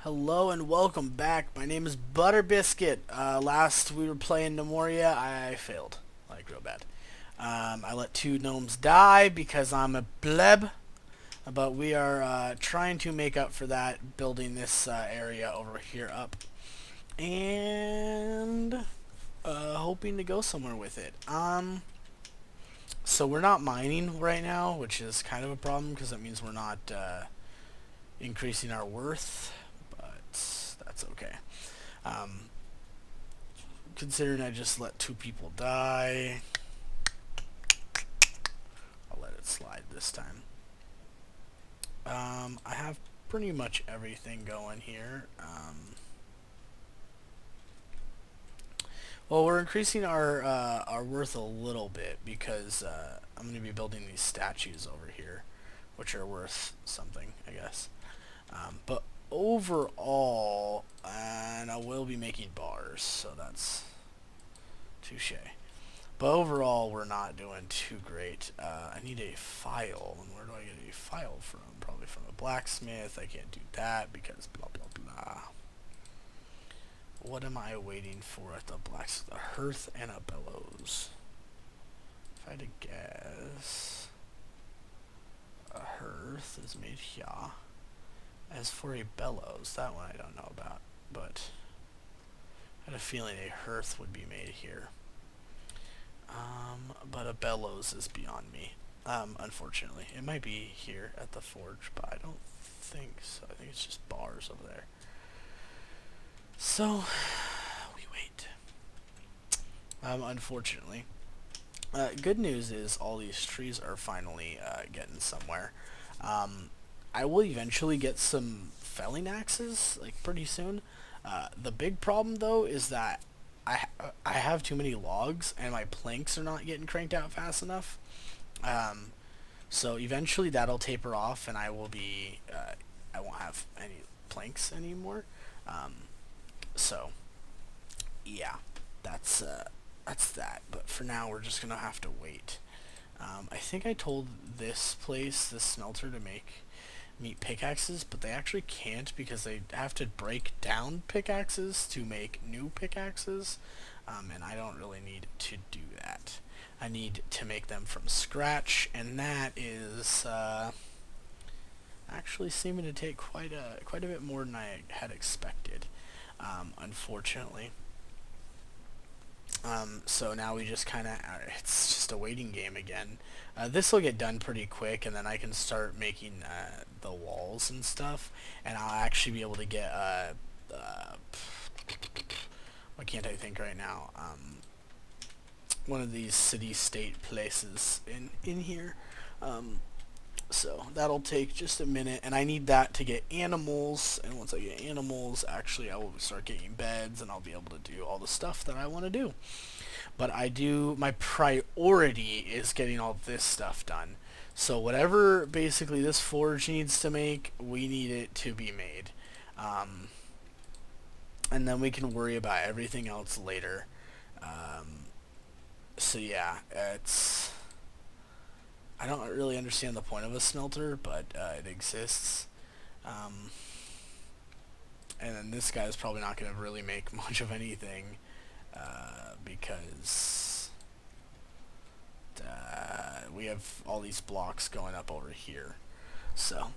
Hello and welcome back. My name is Butter Biscuit. Last we were playing Gnomoria, I failed, like real bad. I let two gnomes die because I'm a pleb, but we are trying to make up for that, building this area over here up, and hoping to go somewhere with it. So we're not mining right now, which is kind of a problem because that means we're not increasing our worth, but that's okay. Um, Considering I just let two people die, I'll let it slide this time. I have pretty much everything going here. Well, we're increasing our worth a little bit because I'm going to be building these statues over here, which are worth something, I guess. But overall, and I will be making bars, so that's touche. But overall, we're not doing too great. I need a file, and where do I get a file from? Probably from a blacksmith. I can't do that because blah blah blah. What am I waiting for at the blacksmith? A hearth and a bellows. If I had to guess, a hearth is made here. As for a bellows, that one I don't know about, but I had a feeling a hearth would be made here. But a bellows is beyond me. Unfortunately. It might be here at the forge, but I don't think so. I think it's just bars over there. So, we wait. Unfortunately. Good news is all these trees are finally getting somewhere. I will eventually get some felling axes, like, pretty soon. The big problem, though, is that I have too many logs, and my planks are not getting cranked out fast enough. So eventually that'll taper off, and I will be, I won't have any planks anymore. So, yeah, that's that. But for now, we're just gonna have to wait. I think I told this place, this smelter, to make meat pickaxes, but they actually can't because they have to break down pickaxes to make new pickaxes, and I don't really need to do that. I need to make them from scratch, and that is actually seeming to take quite a bit more than I had expected, unfortunately. So now we just kind of, it's just a waiting game again. This will get done pretty quick, and then I can start making the walls and stuff, and I'll actually be able to get, what can't I think right now, one of these city-state places in here. So that'll take just a minute, and I need that to get animals, and once I get animals, actually I will start getting beds, and I'll be able to do all the stuff that I want to do. But my priority is getting all this stuff done. So whatever basically this forge needs to make, we need it to be made. And then we can worry about everything else later. So yeah, I don't really understand the point of a smelter, but it exists. And then this guy's probably not going to really make much of anything because we have all these blocks going up over here. So,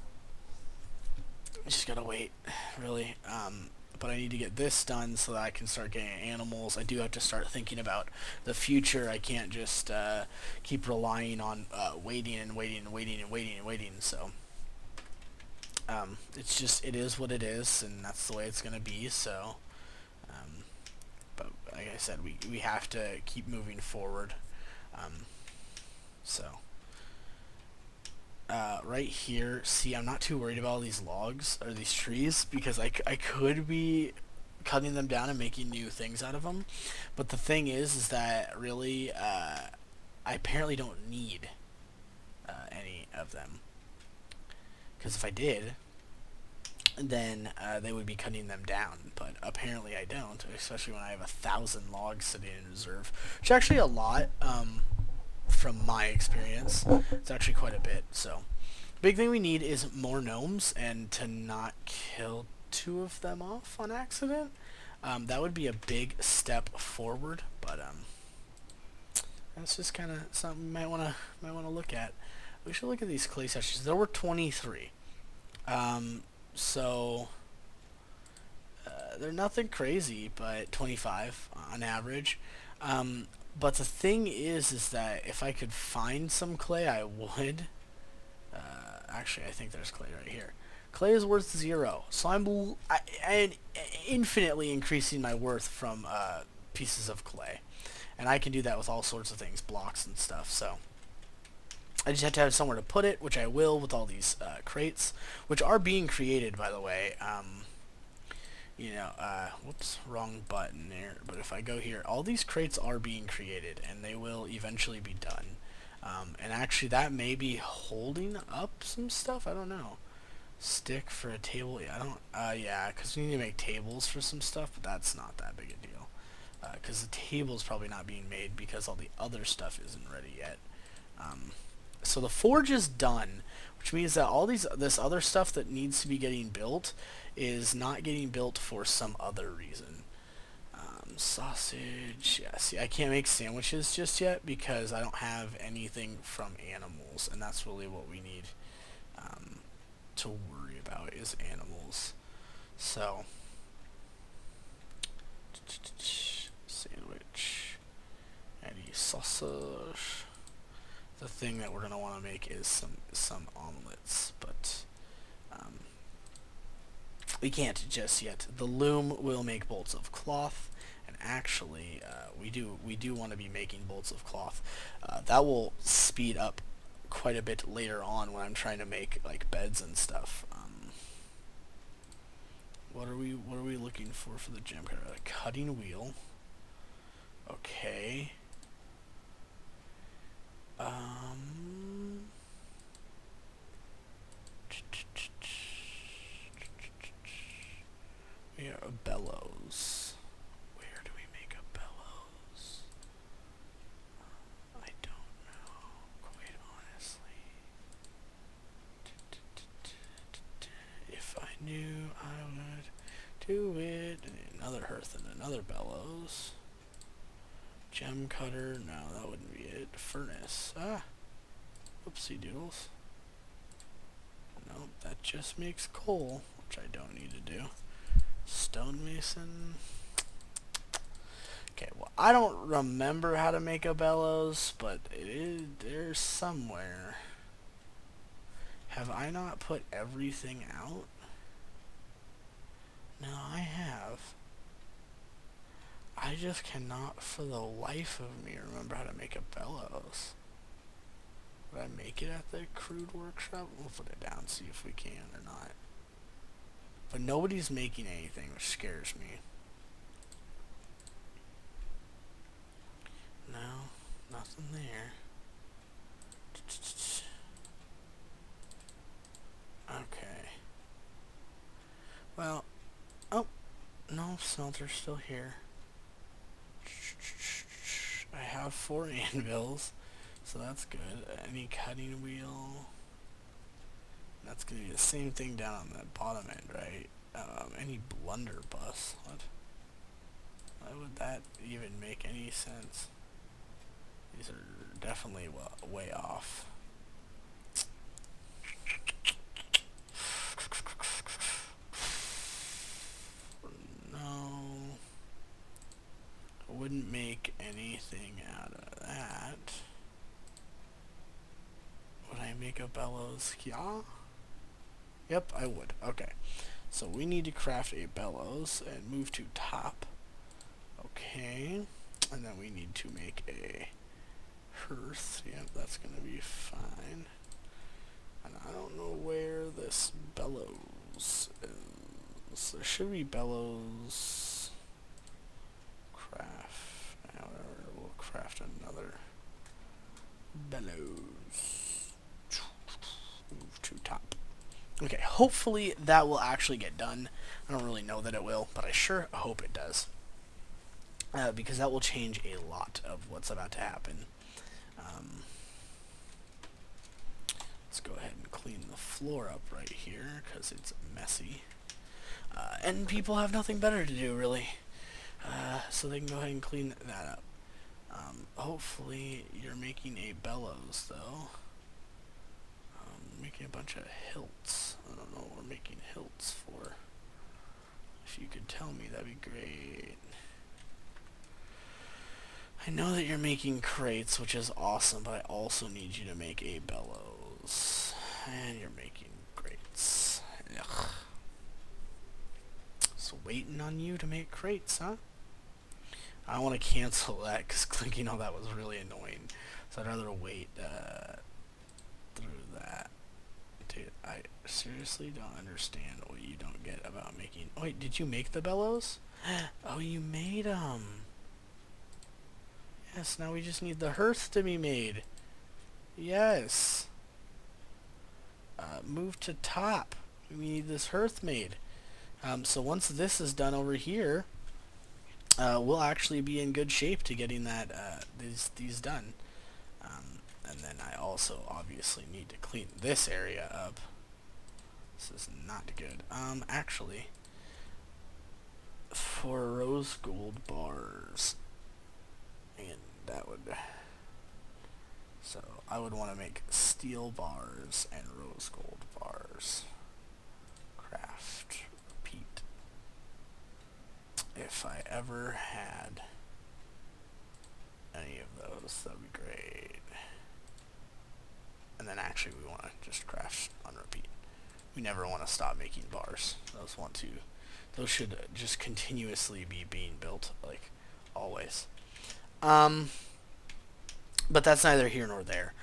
just gotta wait, really. But I need to get this done so that I can start getting animals. I do have to start thinking about the future. I can't just keep relying on waiting and waiting and waiting and waiting and waiting. So it's just, it is what it is, and that's the way it's going to be. So, but like I said, we have to keep moving forward. So right here, see, I'm not too worried about all these logs or these trees because I could be cutting them down and making new things out of them, but the thing is that really I apparently don't need any of them, because if I did, then they would be cutting them down, but apparently I don't, especially when I have 1,000 logs sitting in reserve, which is actually a lot. From my experience, it's actually quite a bit. So big thing we need is more gnomes, and to not kill 2 of them off on accident. That would be a big step forward, but that's just kind of something you might wanna look at. We should look at these clay sessions. There were 23. So they're nothing crazy, but 25 on average. But the thing is that if I could find some clay, I would. Actually, I think there's clay right here. Clay is worth 0, so I'm infinitely increasing my worth from pieces of clay, and I can do that with all sorts of things, blocks and stuff. So I just have to have somewhere to put it, which I will with all these crates, which are being created, by the way. Whoops, wrong button there. But if I go here, all these crates are being created, and they will eventually be done. And actually, that may be holding up some stuff. I don't know. Stick for a table. Yeah, I don't. Yeah, because we need to make tables for some stuff, but that's not that big a deal. Because the table's probably not being made because all the other stuff isn't ready yet. So the forge is done, which means that all this other stuff that needs to be getting built is not getting built for some other reason. Sausage. Yeah, see, I can't make sandwiches just yet because I don't have anything from animals, and that's really what we need to worry about is animals. So, sandwich, any sausage. The thing that we're gonna want to make is some omelets, but we can't just yet. The loom will make bolts of cloth, and actually, we do want to be making bolts of cloth. That will speed up quite a bit later on when I'm trying to make like beds and stuff. What are we looking for the gem cutter? A cutting wheel. Okay. Yeah, a bellows. Where do we make a bellows? I don't know, quite honestly. If I knew, I would do it. Another hearth and another bellows. Gem cutter, no, that wouldn't be it. Furnace, oopsie doodles. Nope, that just makes coal, which I don't need to do. Stonemason. Okay, well, I don't remember how to make a bellows, but it is there somewhere. Have I not put everything out? No, I have. I just cannot for the life of me remember how to make a bellows. Would I make it at the crude workshop? We'll put it down, see if we can or not. But nobody's making anything, which scares me. No, nothing there. Okay. Well, oh, no, smelter's still here. I have 4 anvils, so that's good. Any cutting wheel? That's gonna be the same thing down on the bottom end, right? Any blunderbuss? What? Why would that even make any sense? These are definitely way off. No. I wouldn't make anything out of that. Would I make a bellows? Yeah? Yep, I would. Okay. So we need to craft a bellows and move to top. Okay. And then we need to make a hearth. Yep, that's going to be fine. And I don't know where this bellows is. There should be bellows. Craft. Whatever. We'll craft another bellows. Move to top. Okay, hopefully that will actually get done. I don't really know that it will, but I sure hope it does. Because that will change a lot of what's about to happen. Let's go ahead and clean the floor up right here, because it's messy. and people have nothing better to do, really. So they can go ahead and clean that up. Hopefully you're making a bellows, though. Making a bunch of hilts. I don't know what we're making hilts for. If you could tell me, that'd be great. I know that you're making crates, which is awesome, but I also need you to make a bellows. And you're making crates. Ugh. So waiting on you to make crates, huh? I want to cancel that because clicking all that was really annoying. So I'd rather wait through that. Dude, I seriously don't understand what you don't get about making... Oh, wait, did you make the bellows? Oh, you made them. Yes, now we just need the hearth to be made. Yes. Move to top. We need this hearth made. So once this is done over here, we'll actually be in good shape to getting that these done. And then I also obviously need to clean this area up. This is not good. Actually, for rose gold bars, and that would... So I would want to make steel bars and rose gold bars. Craft, repeat. If I ever had any of those, that'd be great. And then actually we want to just craft on repeat. We never want to stop making bars. Those should just continuously be being built, like, always. But that's neither here nor there.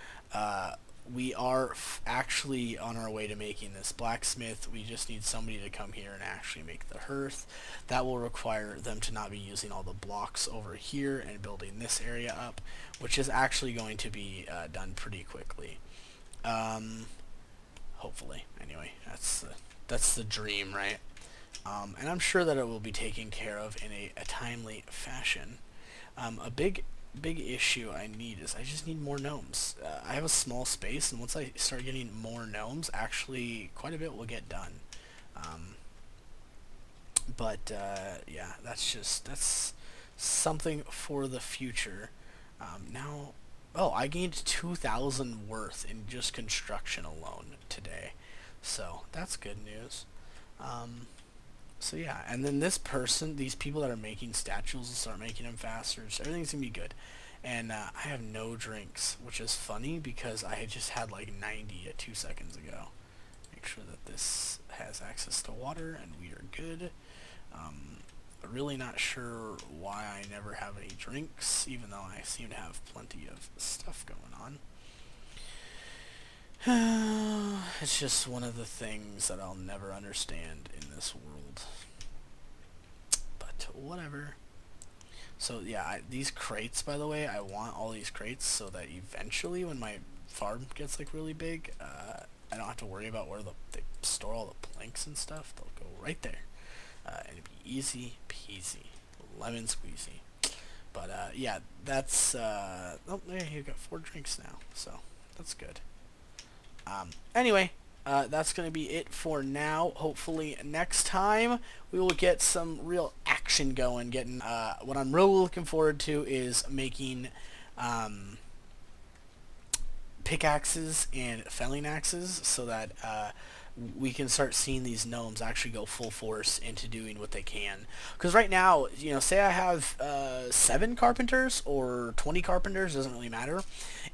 We are actually on our way to making this blacksmith. We just need somebody to come here and actually make the hearth. That will require them to not be using all the blocks over here and building this area up, which is actually going to be done pretty quickly. Hopefully. Anyway, that's the dream, right? And I'm sure that it will be taken care of in a timely fashion. A big issue I need is I just need more gnomes. I have a small space, and once I start getting more gnomes, actually quite a bit will get done. Yeah, that's something for the future. Now, oh, I gained 2,000 worth in just construction alone today, so that's good news. So yeah, and then these people that are making statues will start making them faster. So everything's gonna be good. And I have no drinks, which is funny because I had just had like 90 2 seconds ago. Make sure that this has access to water, and we are good. Really not sure why I never have any drinks, even though I seem to have plenty of stuff going on. It's just one of the things that I'll never understand in this world. But whatever. So yeah, these crates, by the way, I want all these crates so that eventually when my farm gets like really big, I don't have to worry about where they store all the planks and stuff. They'll go right there. And it'd be easy peasy, lemon squeezy. But yeah, that's oh, there you got 4 drinks now, so that's good. Anyway, that's going to be it for now. Hopefully next time we will get some real action going. What I'm really looking forward to is making pickaxes and felling axes so that we can start seeing these gnomes actually go full force into doing what they can. Because right now, you know, say I have 7 carpenters or 20 carpenters, doesn't really matter.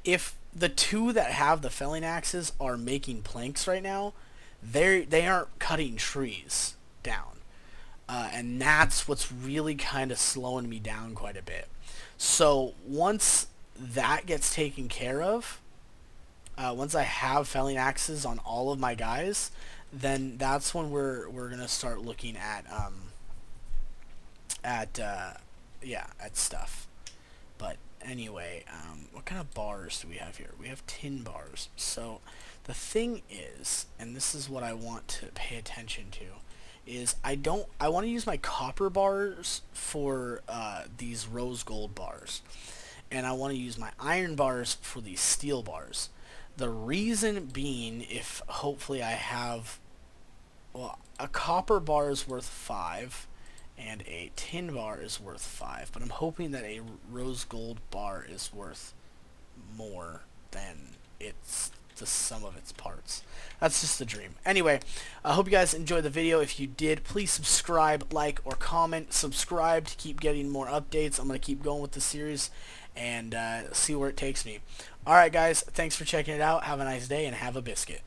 If the 2 that have the felling axes are making planks right now, they aren't cutting trees down. And that's what's really kind of slowing me down quite a bit. So once that gets taken care of, once I have felling axes on all of my guys, then that's when we're gonna start looking at stuff. But anyway, what kind of bars do we have here? We have tin bars. So the thing is, and this is what I want to pay attention to, is I want to use my copper bars for these rose gold bars, and I want to use my iron bars for these steel bars. The reason being, if hopefully I have well, a copper bar is worth 5, and a tin bar is worth 5. But I'm hoping that a rose gold bar is worth more than the sum of its parts. That's just the dream. Anyway, I hope you guys enjoyed the video. If you did, please subscribe, like, or comment. Subscribe to keep getting more updates. I'm going to keep going with the series and see where it takes me. Alright guys, thanks for checking it out. Have a nice day and have a biscuit.